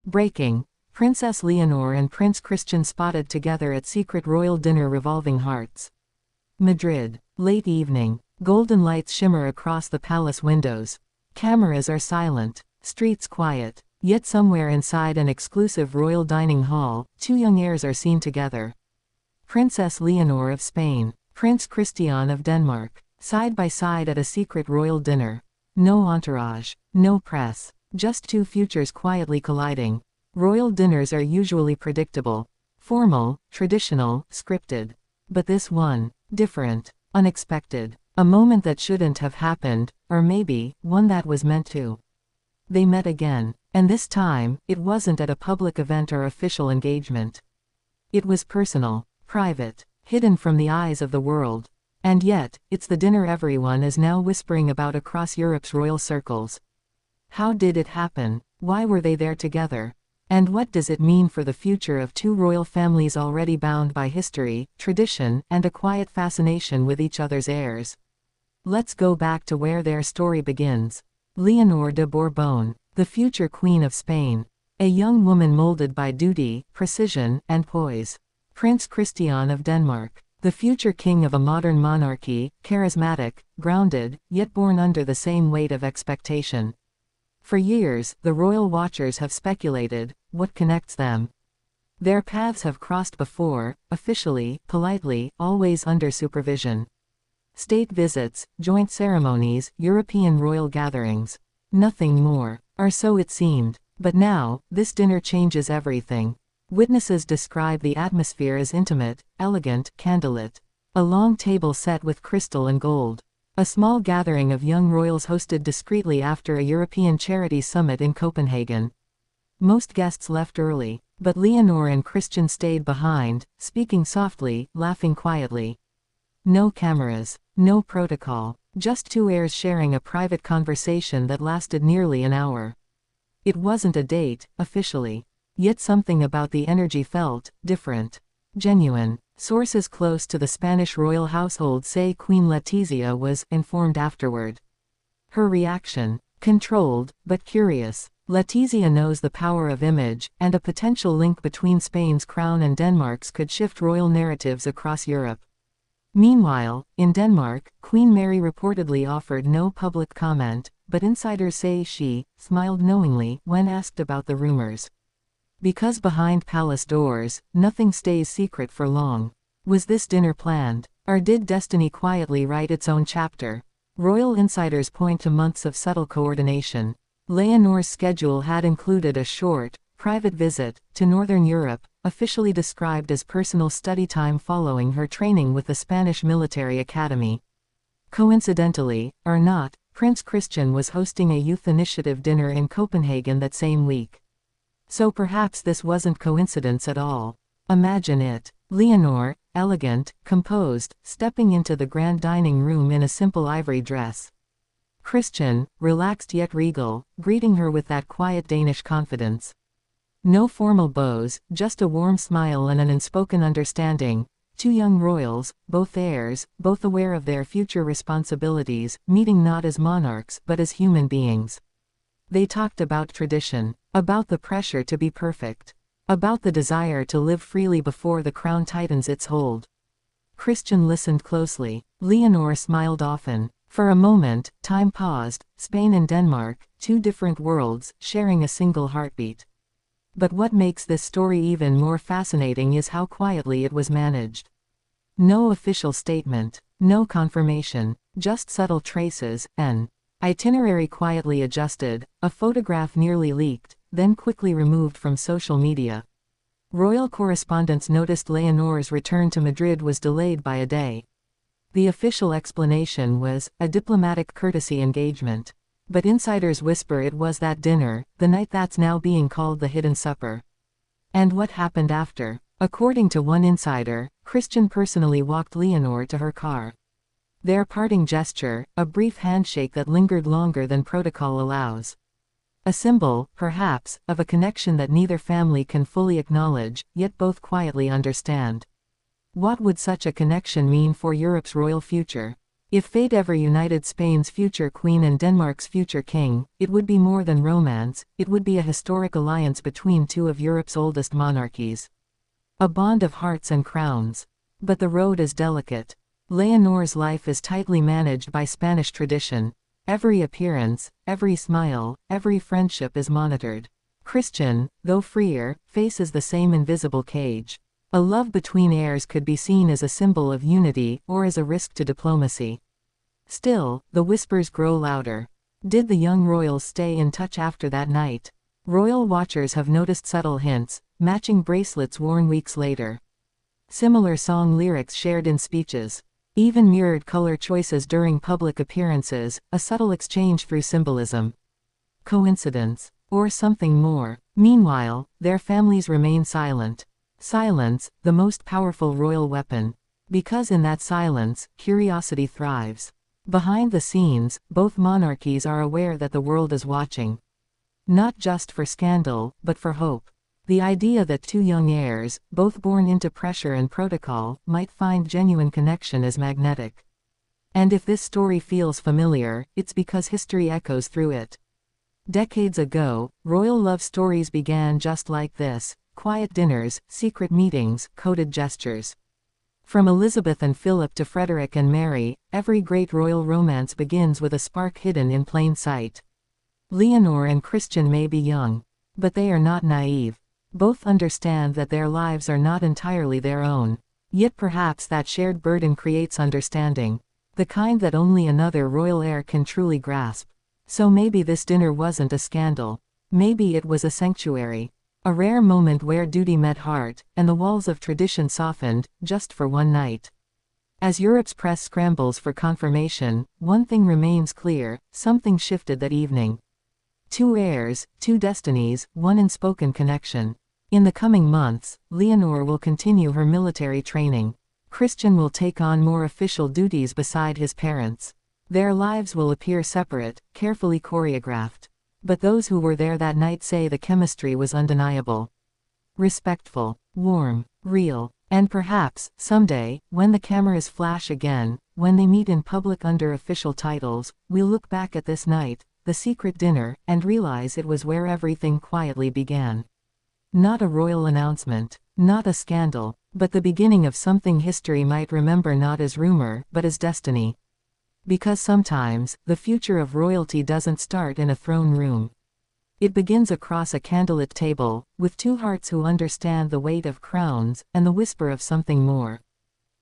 Breaking. Princess Leonor and Prince Christian spotted together at secret royal dinner. Revolving hearts. Madrid. Late evening. Golden lights shimmer across the palace windows. Cameras are silent. Streets quiet. Yet somewhere inside an exclusive royal dining hall, two young heirs are seen together. Princess Leonor of Spain, Prince Christian of Denmark, side by side at a secret royal dinner. No entourage, no press, just two futures quietly colliding. Royal dinners are usually predictable, formal, traditional, scripted. But this one, different, unexpected, a moment that shouldn't have happened, or maybe, one that was meant to. They met again, and this time, it wasn't at a public event or official engagement. It was personal, private, hidden from the eyes of the world. And yet, it's the dinner everyone is now whispering about across Europe's royal circles. How did it happen? Why were they there together? And what does it mean for the future of two royal families already bound by history, tradition, and a quiet fascination with each other's heirs? Let's go back to where their story begins. Leonor de Bourbon, the future Queen of Spain. A young woman molded by duty, precision, and poise. Prince Christian of Denmark, the future king of a modern monarchy, charismatic, grounded, yet born under the same weight of expectation. For years, the royal watchers have speculated, what connects them? Their paths have crossed before, officially, politely, always under supervision. State visits, joint ceremonies, European royal gatherings. Nothing more. Or so it seemed. But now, this dinner changes everything. Witnesses describe the atmosphere as intimate, elegant, candlelit. A long table set with crystal and gold. A small gathering of young royals hosted discreetly after a European charity summit in Copenhagen. Most guests left early, but Leonor and Christian stayed behind, speaking softly, laughing quietly. No cameras, no protocol, just two heirs sharing a private conversation that lasted nearly an hour. It wasn't a date, officially. Yet something about the energy felt different. Genuine. Sources close to the Spanish royal household say Queen Letizia was informed afterward. Her reaction? Controlled, but curious. Letizia knows the power of image, and a potential link between Spain's crown and Denmark's could shift royal narratives across Europe. Meanwhile, in Denmark, Queen Mary reportedly offered no public comment, but insiders say she smiled knowingly when asked about the rumors. Because behind palace doors, nothing stays secret for long. Was this dinner planned? Or did destiny quietly write its own chapter? Royal insiders point to months of subtle coordination. Leonor's schedule had included a short, private visit to Northern Europe, officially described as personal study time following her training with the Spanish military academy. Coincidentally, or not, Prince Christian was hosting a youth initiative dinner in Copenhagen that same week. So perhaps this wasn't coincidence at all. Imagine it. Leonor, elegant, composed, stepping into the grand dining room in a simple ivory dress. Christian, relaxed yet regal, greeting her with that quiet Danish confidence. No formal bows, just a warm smile and an unspoken understanding. Two young royals, both heirs, both aware of their future responsibilities, meeting not as monarchs but as human beings. They talked about tradition, about the pressure to be perfect, about the desire to live freely before the crown tightens its hold. Christian listened closely. Leonor smiled often. For a moment, time paused. Spain and Denmark, two different worlds, sharing a single heartbeat. But what makes this story even more fascinating is how quietly it was managed. No official statement, no confirmation, just subtle traces, an itinerary quietly adjusted, a photograph nearly leaked, then quickly removed from social media. Royal correspondents noticed Leonor's return to Madrid was delayed by a day. The official explanation was a diplomatic courtesy engagement. But insiders whisper it was that dinner, the night that's now being called the hidden supper. And what happened after? According to one insider, Christian personally walked Leonor to her car. Their parting gesture, a brief handshake that lingered longer than protocol allows. A symbol, perhaps, of a connection that neither family can fully acknowledge, yet both quietly understand. What would such a connection mean for Europe's royal future? If fate ever united Spain's future queen and Denmark's future king, it would be more than romance, it would be a historic alliance between two of Europe's oldest monarchies. A bond of hearts and crowns. But the road is delicate. Leonor's life is tightly managed by Spanish tradition. Every appearance, every smile, every friendship is monitored. Christian, though freer, faces the same invisible cage. A love between heirs could be seen as a symbol of unity or as a risk to diplomacy. Still, the whispers grow louder. Did the young royals stay in touch after that night? Royal watchers have noticed subtle hints, matching bracelets worn weeks later. Similar song lyrics shared in speeches. Even mirrored color choices during public appearances, a subtle exchange through symbolism. Coincidence? Or something more? Meanwhile, their families remain silent. Silence, the most powerful royal weapon. Because in that silence, curiosity thrives. Behind the scenes, both monarchies are aware that the world is watching. Not just for scandal, but for hope. The idea that two young heirs, both born into pressure and protocol, might find genuine connection is magnetic. And if this story feels familiar, it's because history echoes through it. Decades ago, royal love stories began just like this: quiet dinners, secret meetings, coded gestures. From Elizabeth and Philip to Frederick and Mary, every great royal romance begins with a spark hidden in plain sight. Leonor and Christian may be young, but they are not naive. Both understand that their lives are not entirely their own. Yet perhaps that shared burden creates understanding. The kind that only another royal heir can truly grasp. So maybe this dinner wasn't a scandal. Maybe it was a sanctuary. A rare moment where duty met heart, and the walls of tradition softened, just for one night. As Europe's press scrambles for confirmation, one thing remains clear: something shifted that evening. Two heirs, two destinies, one unspoken connection. In the coming months, Leonor will continue her military training. Christian will take on more official duties beside his parents. Their lives will appear separate, carefully choreographed. But those who were there that night say the chemistry was undeniable. Respectful, warm, real, and perhaps, someday, when the cameras flash again, when they meet in public under official titles, we'll look back at this night, the secret dinner, and realize it was where everything quietly began. Not a royal announcement, not a scandal, but the beginning of something history might remember not as rumor, but as destiny. Because sometimes, the future of royalty doesn't start in a throne room. It begins across a candlelit table, with two hearts who understand the weight of crowns, and the whisper of something more.